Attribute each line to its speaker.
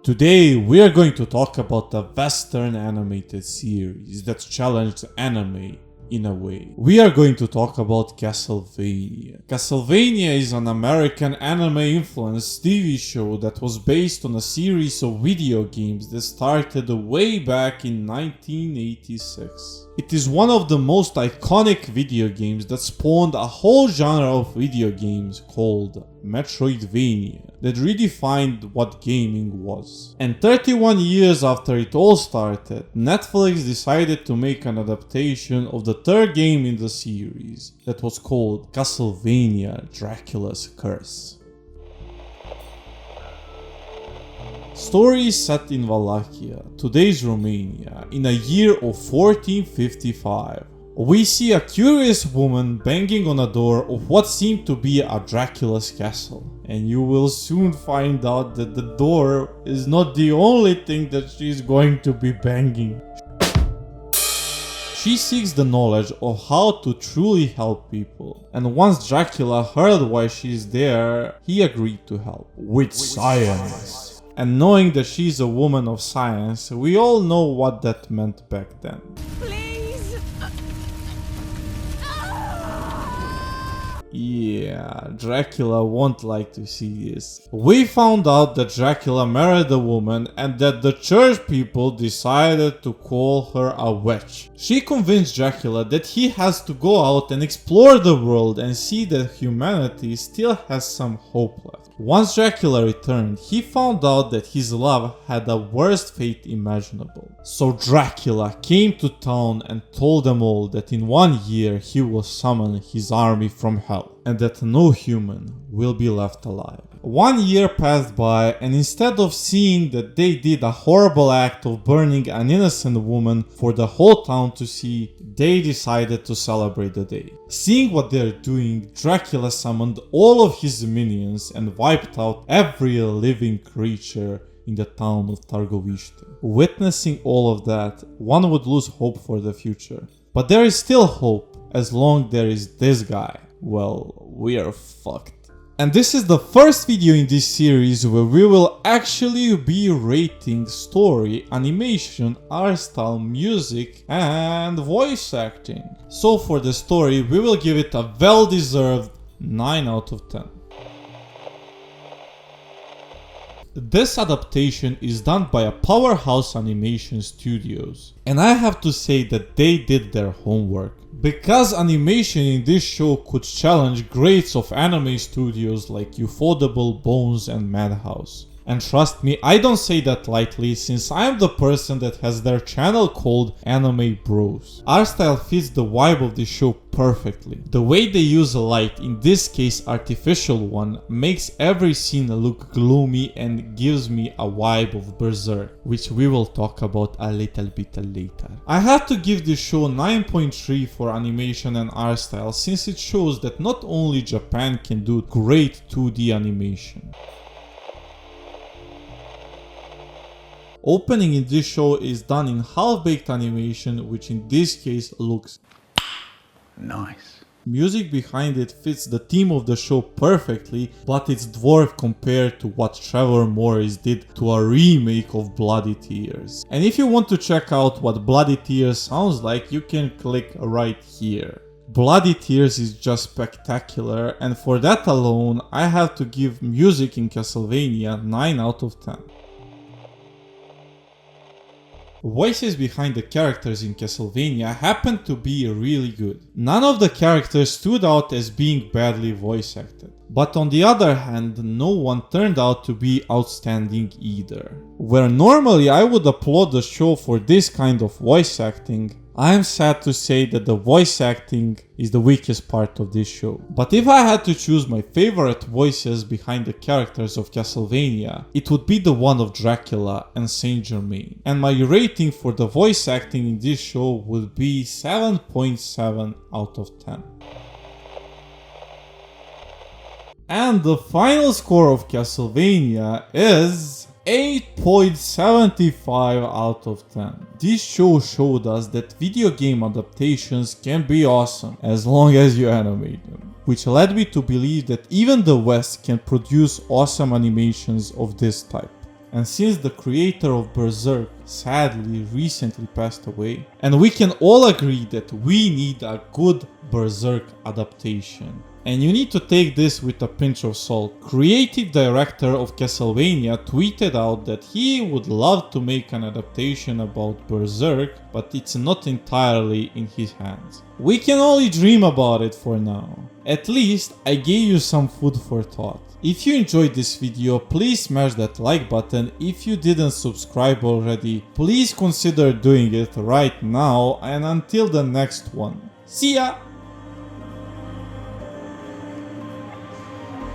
Speaker 1: Today we are going to talk about a Western animated series that challenged anime in a way. We are going to talk about Castlevania. Castlevania is an American anime-influenced TV show that was based on a series of video games that started way back in 1986. It is one of the most iconic video games that spawned a whole genre of video games called Metroidvania that redefined what gaming was. And 31 years after it all started, Netflix decided to make an adaptation of the third game in the series that was called Castlevania Dracula's Curse. Story is set in Wallachia, today's Romania, in a year of 1455. We see a curious woman banging on a door of what seemed to be a Dracula's castle. And you will soon find out that the door is not the only thing that she is going to be banging. She seeks the knowledge of how to truly help people. And once Dracula heard why she is there, he agreed to help. With science. And knowing that she's a woman of science, we all know what that meant back then.
Speaker 2: Please.
Speaker 1: Yeah, Dracula won't like to see this. We found out that Dracula married a woman and that the church people decided to call her a witch. She convinced Dracula that he has to go out and explore the world and see that humanity still has some hope left. Once Dracula returned, he found out that his love had the worst fate imaginable. So Dracula came to town and told them all that in 1 year he will summon his army from hell, and that no human will be left alive. 1 year passed by, and instead of seeing that they did a horrible act of burning an innocent woman for the whole town to see, they decided to celebrate the day. Seeing what they're doing, Dracula summoned all of his minions and wiped out every living creature in the town of Targoviste. Witnessing all of that, one would lose hope for the future. But there is still hope as long as there is this guy. Well, we are fucked. And this is the first video in this series where we will actually be rating story, animation, art style, music and voice acting. So for the story, we will give it a well-deserved 9 out of 10. This adaptation is done by a powerhouse animation studios, and I have to say that they did their homework. Because animation in this show could challenge greats of anime studios like Ufotable, Bones and Madhouse. And trust me, I don't say that lightly, since I am the person that has their channel called Anime Bros. Art style fits the vibe of the show perfectly. The way they use light, in this case artificial one, makes every scene look gloomy and gives me a vibe of Berserk, which we will talk about a little bit later. I have to give this show 9.3 for animation and art style, since it shows that not only Japan can do great 2D animation. Opening in this show is done in half-baked animation, which in this case looks
Speaker 3: nice.
Speaker 1: Music behind it fits the theme of the show perfectly, but it's dwarfed compared to what Trevor Morris did to a remake of Bloody Tears. And if you want to check out what Bloody Tears sounds like, you can click right here. Bloody Tears is just spectacular, and for that alone, I have to give music in Castlevania 9 out of 10. Voices behind the characters in Castlevania happened to be really good. None of the characters stood out as being badly voice acted. But on the other hand, no one turned out to be outstanding either. Where normally I would applaud the show for this kind of voice acting, I am sad to say that the voice acting is the weakest part of this show. But if I had to choose my favorite voices behind the characters of Castlevania, it would be the one of Dracula and Saint Germain. And my rating for the voice acting in this show would be 7.7 out of 10. And the final score of Castlevania is 8.75 out of 10. This show showed us that video game adaptations can be awesome as long as you animate them, which led me to believe that even the West can produce awesome animations of this type. And since the creator of Berserk sadly recently passed away, and we can all agree that we need a good Berserk adaptation. And you need to take this with a pinch of salt. Creative director of Castlevania tweeted out that he would love to make an adaptation about Berserk, but it's not entirely in his hands. We can only dream about it for now. At least I gave you some food for thought. If you enjoyed this video, please smash that like button. If you didn't subscribe already, please consider doing it right now, and until the next one. See ya!